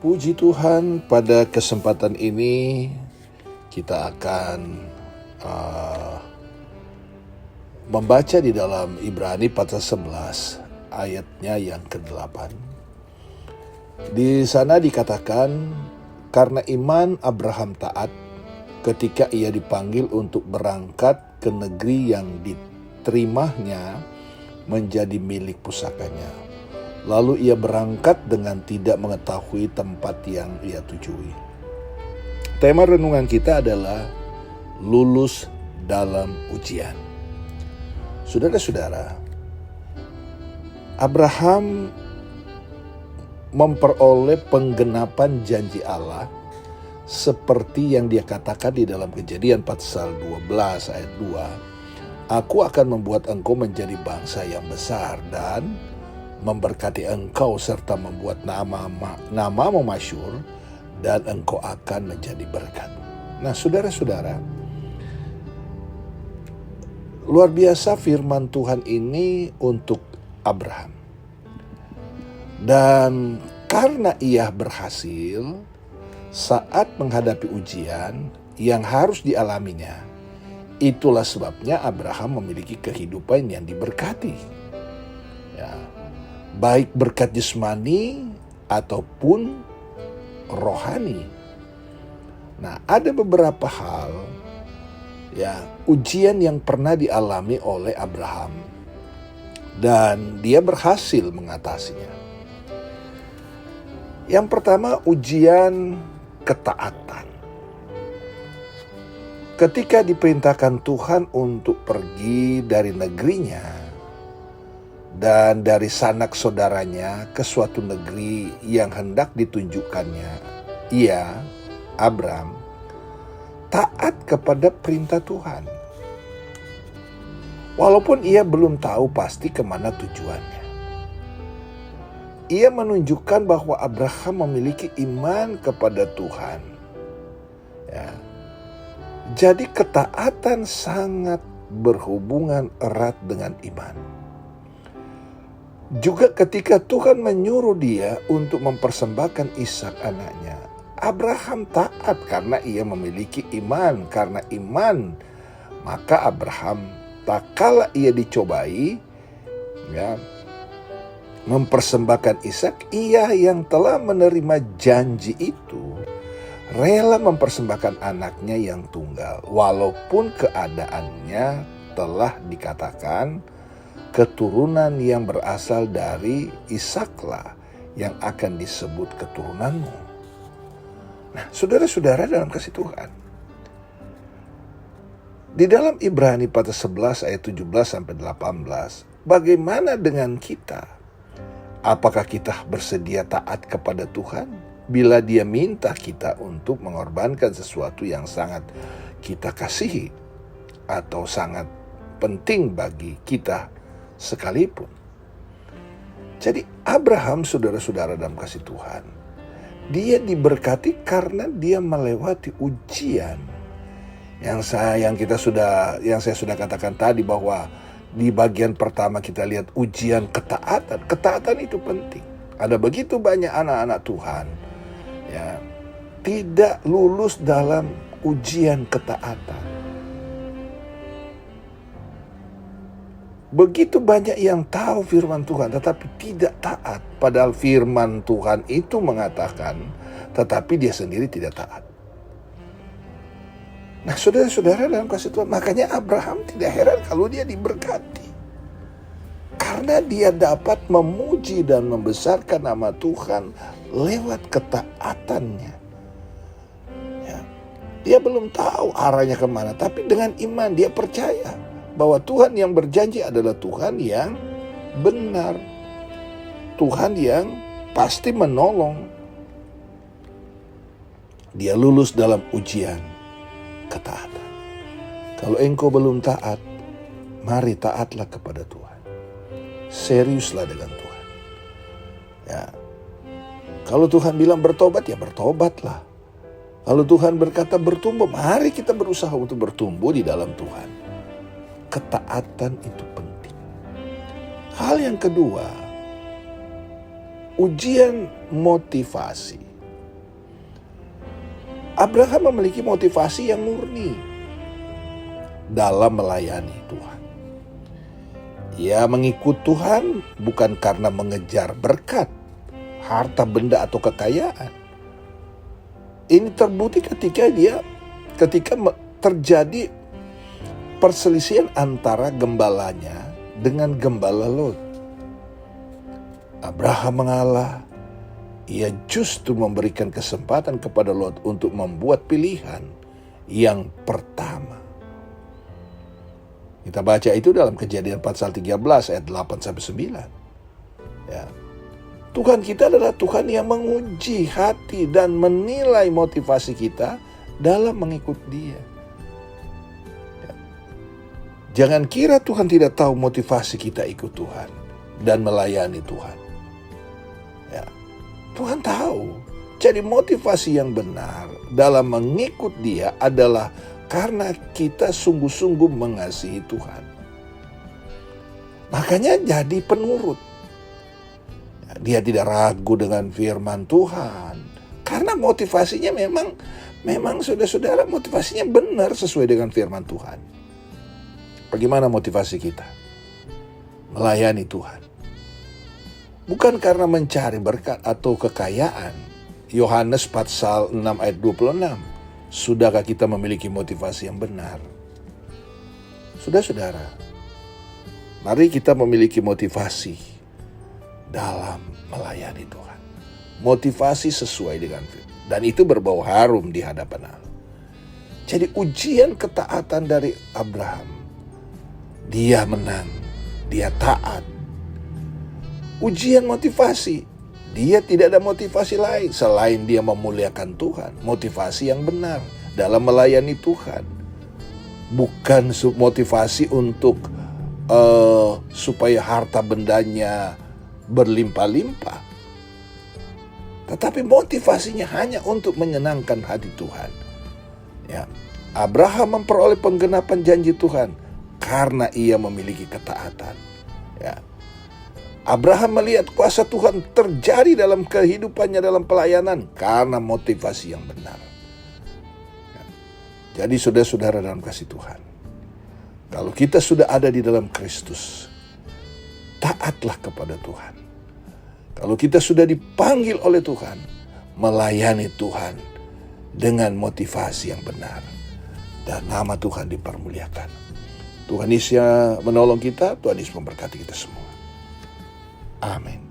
Puji Tuhan, pada kesempatan ini kita akan membaca di dalam Ibrani pasal 11 ayatnya yang ke-8. Di sana dikatakan, karena iman Abraham taat ketika ia dipanggil untuk berangkat ke negeri yang diterimanya menjadi milik pusakanya. Lalu ia berangkat dengan tidak mengetahui tempat yang ia tujui. Tema renungan kita adalah lulus dalam ujian. Saudara-saudara, Abraham memperoleh penggenapan janji Allah seperti yang dia katakan di dalam Kejadian pasal 12 ayat 2. Aku akan membuat engkau menjadi bangsa yang besar dan memberkati engkau serta membuat namamu masyhur dan engkau akan menjadi berkat. Nah, saudara-saudara, luar biasa firman Tuhan ini untuk Abraham. Dan karena ia berhasil saat menghadapi ujian yang harus dialaminya, itulah sebabnya Abraham memiliki kehidupan yang diberkati. Ya, baik berkat jasmani ataupun rohani. Nah, ada beberapa hal ujian yang pernah dialami oleh Abraham dan dia berhasil mengatasinya. Yang pertama, ujian ketaatan. Ketika diperintahkan Tuhan untuk pergi dari negerinya dan dari sanak saudaranya ke suatu negeri yang hendak ditunjukkannya, ia, Abram, taat kepada perintah Tuhan. Walaupun ia belum tahu pasti kemana tujuannya. Ia menunjukkan bahwa Abraham memiliki iman kepada Tuhan. Ya. Jadi ketaatan sangat berhubungan erat dengan iman. Juga ketika Tuhan menyuruh dia untuk mempersembahkan Ishak anaknya, Abraham taat karena ia memiliki iman. Karena iman, maka Abraham tak kala ia dicobai, mempersembahkan Ishak, ia yang telah menerima janji itu rela mempersembahkan anaknya yang tunggal, walaupun keadaannya telah dikatakan keturunan yang berasal dari Ishaklah yang akan disebut keturunanmu. Nah, saudara-saudara dalam kasih Tuhan, di dalam Ibrani pasal 11 ayat 17-18, bagaimana dengan kita? Apakah kita bersedia taat kepada Tuhan bila Dia minta kita untuk mengorbankan sesuatu yang sangat kita kasihi atau sangat penting bagi kita sekalipun? Jadi Abraham, saudara-saudara dalam kasih Tuhan, dia diberkati karena dia melewati ujian yang saya sudah katakan tadi, bahwa di bagian pertama kita lihat ujian ketaatan. Ketaatan itu penting. Ada begitu banyak anak-anak Tuhan tidak lulus dalam ujian ketaatan. Begitu banyak yang tahu firman Tuhan tetapi tidak taat. Padahal firman Tuhan itu mengatakan, tetapi dia sendiri tidak taat. Nah, saudara-saudara dalam kasih Tuhan, makanya Abraham tidak heran kalau dia diberkati. Karena dia dapat memuji dan membesarkan nama Tuhan lewat ketaatannya. Dia belum tahu arahnya kemana, tapi dengan iman dia percaya bahwa Tuhan yang berjanji adalah Tuhan yang benar. Tuhan yang pasti menolong. Dia lulus dalam ujian ketaatan. Kalau engkau belum taat, mari taatlah kepada Tuhan. Seriuslah dengan Tuhan. Kalau Tuhan bilang bertobat, ya bertobatlah. Kalau Tuhan berkata bertumbuh, mari kita berusaha untuk bertumbuh di dalam Tuhan. Ketaatan itu penting. Hal yang kedua, ujian motivasi. Abraham memiliki motivasi yang murni dalam melayani Tuhan. Ia mengikut Tuhan bukan karena mengejar berkat, harta benda atau kekayaan. Ini terbukti ketika terjadi perselisihan antara gembalanya dengan gembala Lot. Abraham mengalah. Ia justru memberikan kesempatan kepada Lot untuk membuat pilihan yang pertama. Kita baca itu dalam Kejadian pasal 13 ayat 8-9. Ya. Tuhan kita adalah Tuhan yang menguji hati dan menilai motivasi kita dalam mengikut Dia. Ya. Jangan kira Tuhan tidak tahu motivasi kita ikut Tuhan dan melayani Tuhan. Ya. Tuhan tahu. Jadi motivasi yang benar dalam mengikut Dia adalah karena kita sungguh-sungguh mengasihi Tuhan. Makanya jadi penurut. Dia tidak ragu dengan firman Tuhan. Karena motivasinya memang saudara-saudara, motivasinya benar sesuai dengan firman Tuhan. Bagaimana motivasi kita? Melayani Tuhan. Bukan karena mencari berkat atau kekayaan. Yohanes pasal 6 ayat 26. Sudahkah kita memiliki motivasi yang benar? Saudara-saudara, mari kita memiliki motivasi dalam melayani Tuhan. Motivasi sesuai dengan firman. Dan itu berbau harum di hadapan Allah. Jadi ujian ketaatan dari Abraham. Dia menang. Dia taat. Ujian motivasi. Dia tidak ada motivasi lain selain dia memuliakan Tuhan. Motivasi yang benar dalam melayani Tuhan. Bukan motivasi untuk supaya harta bendanya berlimpah-limpah. Tetapi motivasinya hanya untuk menyenangkan hati Tuhan. Ya. Abraham memperoleh penggenapan janji Tuhan karena ia memiliki ketaatan. Ya. Abraham melihat kuasa Tuhan terjadi dalam kehidupannya dalam pelayanan karena motivasi yang benar. Ya. Jadi saudara-saudara dalam kasih Tuhan, kalau kita sudah ada di dalam Kristus, taatlah kepada Tuhan. Kalau kita sudah dipanggil oleh Tuhan, melayani Tuhan dengan motivasi yang benar. Dan nama Tuhan dipermuliakan. Tuhan Yesus menolong kita, Tuhan Yesus memberkati kita semua. Amin.